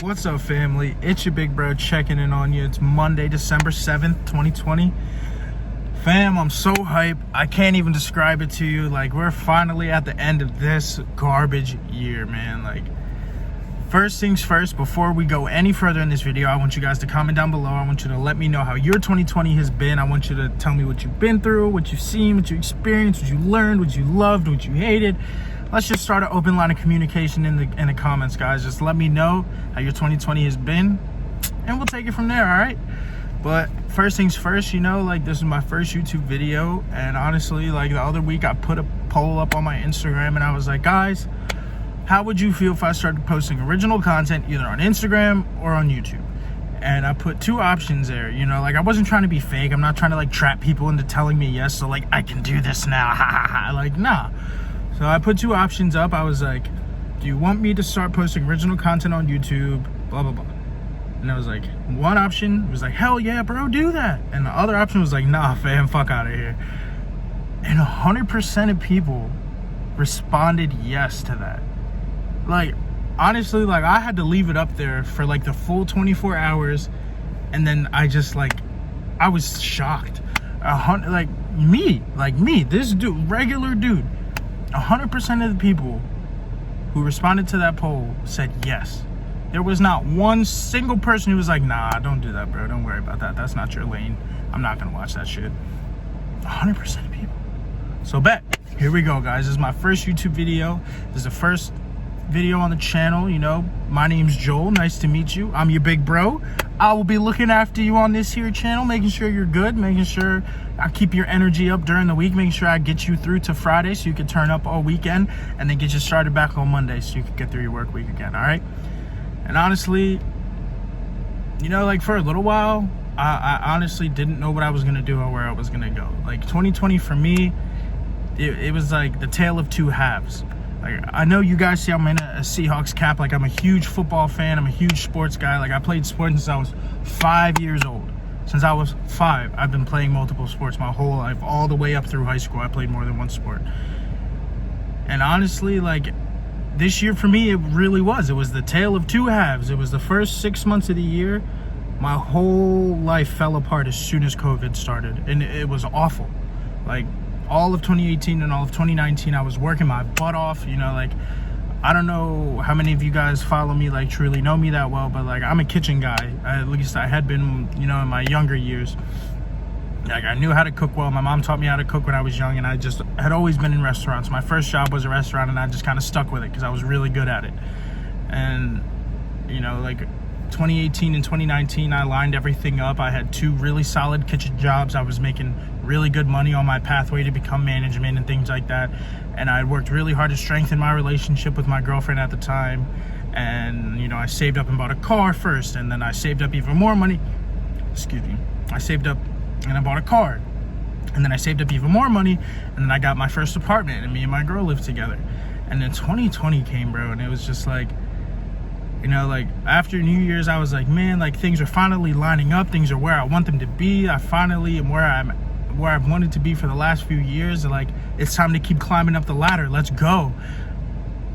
What's up, family? It's your big bro checking in on you. It's Monday, December 7th, 2020. Fam, I'm so hype. I can't even describe it to you. Like, we're finally at the end of this garbage year, man. Like, first things first, before we go any further in this video, I want you guys to comment down below. I want you to let me know how your 2020 has been. I want you to tell me what you've been through, what you've seen, what you experienced, what you learned, what you loved, what you hated. Let's just start an open line of communication in the comments, guys. Just let me know how your 2020 has been, and we'll take it from there, all right? But first things first, like, this is my first YouTube video, and honestly, like, the other week I put a poll up on my Instagram, and I was like, guys, how would you feel if I started posting original content either on Instagram or on YouTube? And I put two options there, like, I wasn't trying to be fake. I'm not trying to, like, trap people into telling me yes, so, like, I can do this now, ha ha ha, like, nah. So I put two options up. I was like, do you want me to start posting original content on YouTube, blah, blah, blah. And I was like, one option was like, hell yeah, bro, do that. And the other option was like, nah, fam, fuck out of here. And 100% of people responded yes to that. Like, honestly, like, I had to leave it up there for like the full 24 hours. And then I just, like, I was shocked. Like me, this dude, regular dude, 100% of the people who responded to that poll said yes. There was not one single person who was like, nah, don't do that, bro. Don't worry about that. That's not your lane. I'm not gonna watch that shit. 100% of people. So bet. Here we go, guys. This is my first YouTube video. This is the first video on the channel. My name's Joel. Nice to meet you. I'm your big bro. I will be looking after you on this here channel, making sure you're good, making sure I keep your energy up during the week, making sure I get you through to Friday so you can turn up all weekend, and then get you started back on Monday so you can get through your work week again, all right? And honestly, like, for a little while, I honestly didn't know what I was going to do or where I was going to go. Like, 2020 for me, it was like the tale of two halves. Like, I know you guys see I'm in a Seahawks cap. Like, I'm a huge football fan. I'm a huge sports guy. Like, I played sports since I was 5 years old. Since I was 5, I've been playing multiple sports my whole life. All the way up through high school, I played more than one sport. And honestly, like, this year for me, it really was. It was the tale of two halves. It was the first 6 months of the year. My whole life fell apart as soon as COVID started. And it was awful. Like, all of 2018 and all of 2019, I was working my butt off. Like, I don't know how many of you guys follow me, like, truly know me that well, but, like, I'm a kitchen guy. At least I had been, in my younger years. Like, I knew how to cook well. My mom taught me how to cook when I was young, and I just had always been in restaurants. My first job was a restaurant, and I just kind of stuck with it because I was really good at it. And, like, 2018 and 2019, I lined everything up. I had 2 really solid kitchen jobs. I was making really good money on my pathway to become management and things like that. And I worked really hard to strengthen my relationship with my girlfriend at the time. And, I saved up and bought a car first, and then I saved up even more money. Excuse me. I saved up and I bought a car. And then I saved up even more money, and then I got my first apartment, and me and my girl lived together. And then 2020 came, bro, and it was just like, like, after New Year's, I was like, man, like, things are finally lining up. Things are where I want them to be. I finally am where I've wanted to be for the last few years. And, like, it's time to keep climbing up the ladder. Let's go.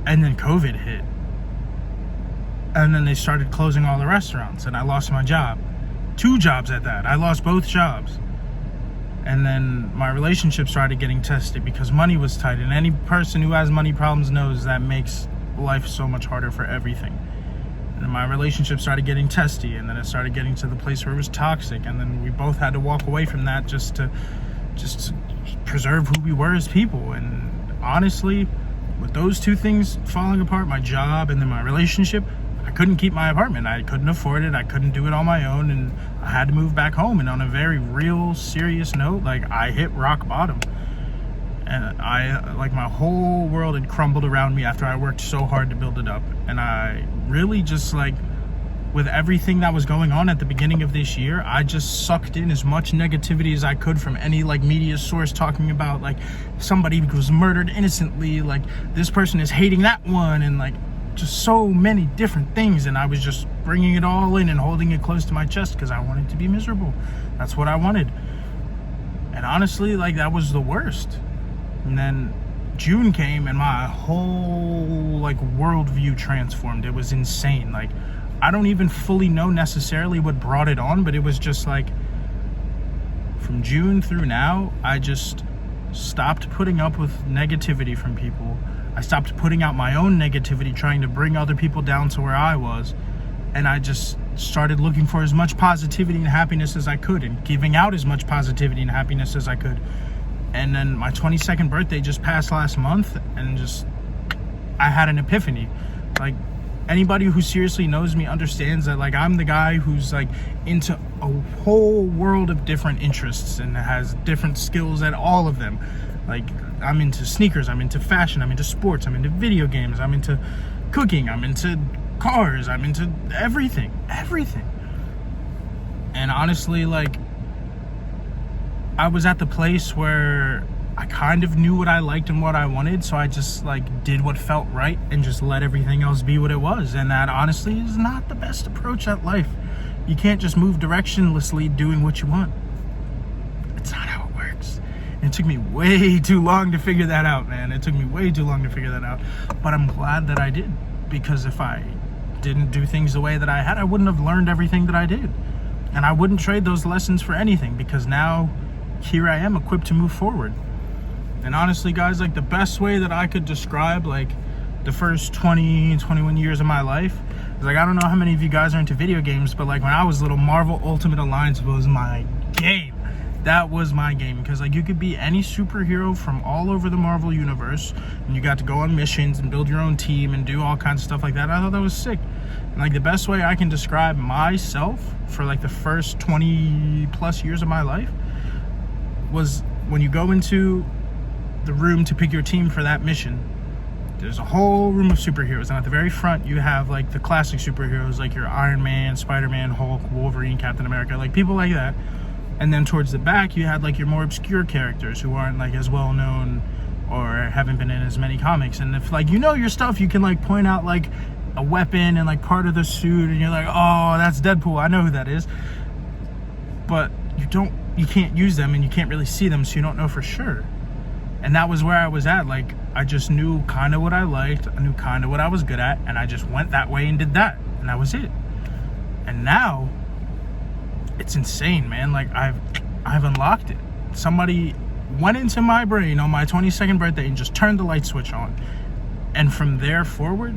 And then COVID hit. And then they started closing all the restaurants, and I lost my job. 2 jobs at that. I lost both jobs. And then my relationship started getting tested because money was tight. And any person who has money problems knows that makes life so much harder for everything. And my relationship started getting testy, and then it started getting to the place where it was toxic, and then we both had to walk away from that just to preserve who we were as people. And honestly, with those 2 things falling apart, my job and then my relationship, I couldn't keep my apartment. I couldn't afford it. I couldn't do it on my own, and I had to move back home. And on a very real, serious note, like, I hit rock bottom. And my whole world had crumbled around me after I worked so hard to build it up. And I really just, like, with everything that was going on at the beginning of this year, I just sucked in as much negativity as I could from any, like, media source talking about, like, somebody was murdered innocently, like, this person is hating that one, and, like, just so many different things. And I was just bringing it all in and holding it close to my chest because I wanted to be miserable. That's what I wanted. And honestly, like, that was the worst. And then June came and my whole, like, worldview transformed. It was insane. Like, I don't even fully know necessarily what brought it on, but it was just like from June through now, I just stopped putting up with negativity from people. I stopped putting out my own negativity, trying to bring other people down to where I was. And I just started looking for as much positivity and happiness as I could, and giving out as much positivity and happiness as I could. And then my 22nd birthday just passed last month, and I had an epiphany. Like, anybody who seriously knows me understands that, like, I'm the guy who's like into a whole world of different interests and has different skills at all of them. Like, I'm into sneakers, I'm into fashion, I'm into sports, I'm into video games, I'm into cooking, I'm into cars, I'm into everything. And honestly, like, I was at the place where I kind of knew what I liked and what I wanted, so I just like did what felt right and just let everything else be what it was. And that honestly is not the best approach at life. You can't just move directionlessly doing what you want. It's not how it works. And it took me way too long to figure that out, man. It took me way too long to figure that out. But I'm glad that I did, because if I didn't do things the way that I had, I wouldn't have learned everything that I did. And I wouldn't trade those lessons for anything, because now here I am equipped to move forward. And honestly, guys, like, the best way that I could describe like the first 21 years of my life is, like, I don't know how many of you guys are into video games, but like when I was little, Marvel Ultimate Alliance was my game. That was my game, because like you could be any superhero from all over the Marvel universe, and you got to go on missions and build your own team and do all kinds of stuff like that. I thought that was sick. And like the best way I can describe myself for like the first 20 plus years of my life was when you go into the room to pick your team for that mission, there's a whole room of superheroes, and at the very front you have like the classic superheroes, like your Iron Man, Spider-Man, Hulk, Wolverine, Captain America, like people like that. And then towards the back you had like your more obscure characters who aren't like as well known or haven't been in as many comics. And if like you know your stuff, you can like point out like a weapon and like part of the suit, and you're like, oh, that's Deadpool, I know who that is. But you can't use them, and you can't really see them, so you don't know for sure. And that was where I was at. Like, I just knew kind of what I liked, I knew kind of what I was good at, and I just went that way and did that, and that was it. And now it's insane, man. Like, I've unlocked it. Somebody went into my brain on my 22nd birthday and just turned the light switch on, and from there forward,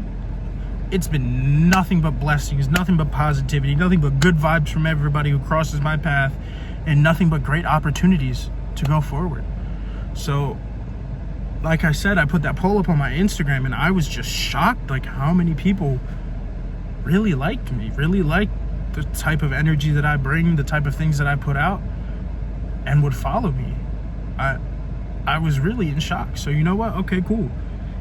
it's been nothing but blessings, nothing but positivity, nothing but good vibes from everybody who crosses my path, and nothing but great opportunities to go forward. So, like I said, I put that poll up on my Instagram, and I was just shocked, like, how many people really liked me, really liked the type of energy that I bring, the type of things that I put out, and would follow me. I was really in shock. So you know what? Okay, cool.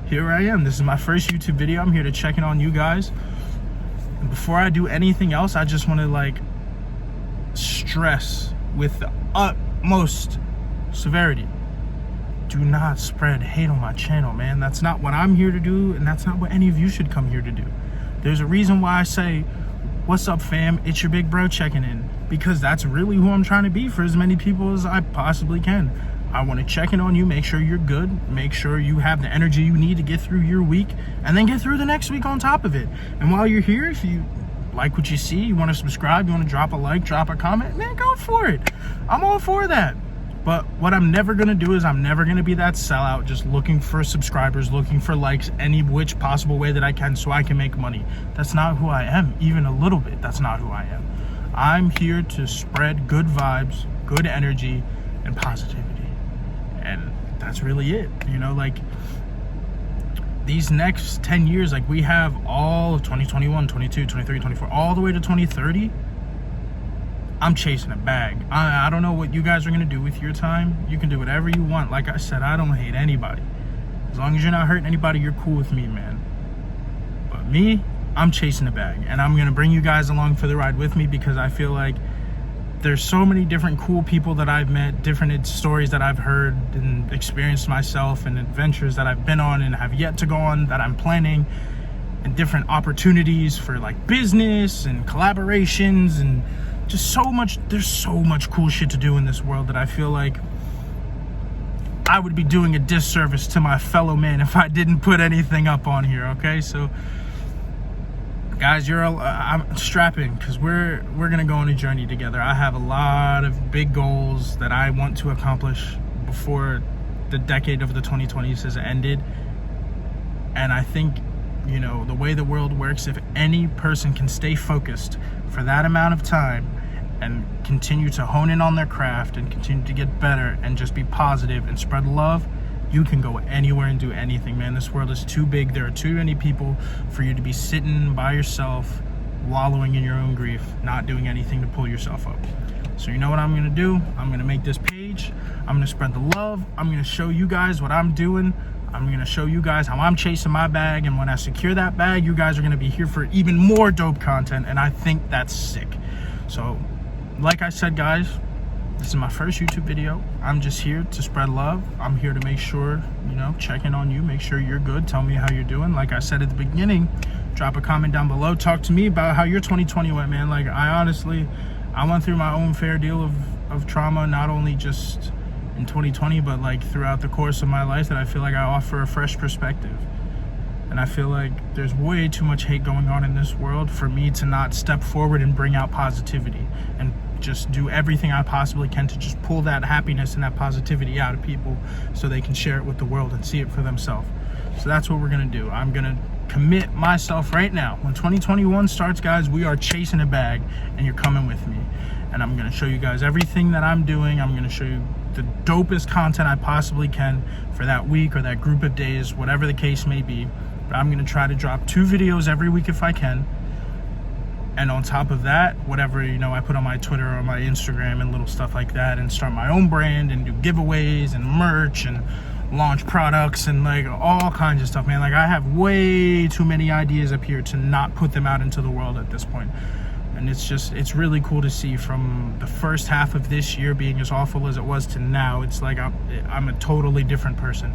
Here I am. This is my first YouTube video. I'm here to check in on you guys. And before I do anything else, I just want to like stress with the utmost severity: do not spread hate on my channel, man. That's not what I'm here to do, and that's not what any of you should come here to do. There's a reason why I say, what's up, fam? It's your big bro checking in, because that's really who I'm trying to be for as many people as I possibly can. I want to check in on you, make sure you're good, make sure you have the energy you need to get through your week, and then get through the next week on top of it. And while you're here, if you like what you see, you want to subscribe, you want to drop a like, drop a comment, man, go for it. I'm all for that. But what I'm never going to do is I'm never going to be that sellout just looking for subscribers, looking for likes, any which possible way that I can so I can make money. That's not who I am, even a little bit. That's not who I am. I'm here to spread good vibes, good energy, and positivity. And that's really it. You know, like, these next 10 years, like, we have all of 2021, 22, 23, 24, all the way to 2030. I'm chasing a bag. I don't know what you guys are going to do with your time. You can do whatever you want. Like I said, I don't hate anybody. As long as you're not hurting anybody, you're cool with me, man. But me, I'm chasing a bag. And I'm going to bring you guys along for the ride with me, because I feel like there's so many different cool people that I've met, different stories that I've heard and experienced myself, and adventures that I've been on and have yet to go on that I'm planning, and different opportunities for like business and collaborations, and just so much. There's so much cool shit to do in this world that I feel like I would be doing a disservice to my fellow man if I didn't put anything up on here. Okay, so Guys, I'm strapping because we're gonna go on a journey together. I have a lot of big goals that I want to accomplish before the decade of the 2020s has ended. And I think, you know, the way the world works, if any person can stay focused for that amount of time and continue to hone in on their craft and continue to get better and just be positive and spread love, you can go anywhere and do anything, man. This world is too big. There are too many people for you to be sitting by yourself, wallowing in your own grief, not doing anything to pull yourself up. So you know what I'm gonna do? I'm gonna make this page. I'm gonna spread the love. I'm gonna show you guys what I'm doing. I'm gonna show you guys how I'm chasing my bag. And when I secure that bag, you guys are gonna be here for even more dope content. And I think that's sick. So like I said, guys, this is my first YouTube video. I'm just here to spread love. I'm here to make sure, you know, check in on you, make sure you're good. Tell me how you're doing. Like I said at the beginning, drop a comment down below. Talk to me about how your 2020 went, man. Like, I went through my own fair deal of trauma, not only just in 2020, but like throughout the course of my life, that I feel like I offer a fresh perspective. And I feel like there's way too much hate going on in this world for me to not step forward and bring out positivity and just do everything I possibly can to just pull that happiness and that positivity out of people so they can share it with the world and see it for themselves. So that's what we're gonna do. I'm gonna commit myself right now. When 2021 starts, guys, we are chasing a bag and you're coming with me. And I'm gonna show you guys everything that I'm doing. I'm gonna show you the dopest content I possibly can for that week or that group of days, whatever the case may be. But I'm gonna try to drop 2 videos every week if I can. And on top of that, whatever, you know, I put on my Twitter or my Instagram and little stuff like that, and start my own brand and do giveaways and merch and launch products and like all kinds of stuff, man. Like, I have way too many ideas up here to not put them out into the world at this point. And it's really cool to see from the first half of this year being as awful as it was to now. It's like I'm a totally different person.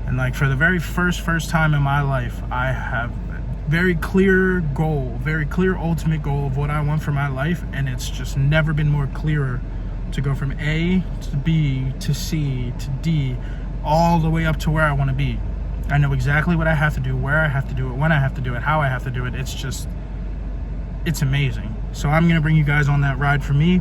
And like, for the very first time in my life, I have very clear goal, very clear ultimate goal of what I want for my life, and it's just never been more clearer to go from A to B to C to D, all the way up to where I want to be. I know exactly what I have to do, where I have to do it, when I have to do it, how I have to do it. It's amazing. So I'm gonna bring you guys on that ride for me.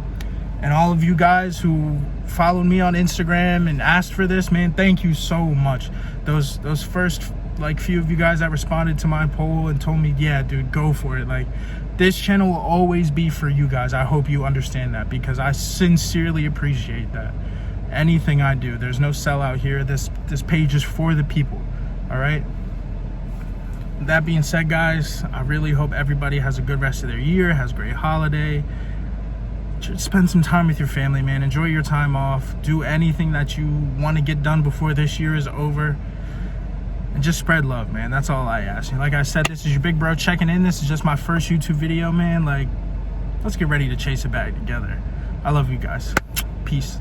And all of you guys who followed me on Instagram and asked for this, man, thank you so much. Those first like few of you guys that responded to my poll and told me, yeah, dude, go for it. Like, this channel will always be for you guys. I hope you understand that, because I sincerely appreciate that. Anything I do, there's no sellout here. This page is for the people. All right. That being said, guys, I really hope everybody has a good rest of their year, has a great holiday. Just spend some time with your family, man. Enjoy your time off. Do anything that you want to get done before this year is over. And just spread love, man. That's all I ask. Like I said, this is your big bro checking in. This is just my first YouTube video, man. Like, let's get ready to chase a bag together. I love you guys. Peace.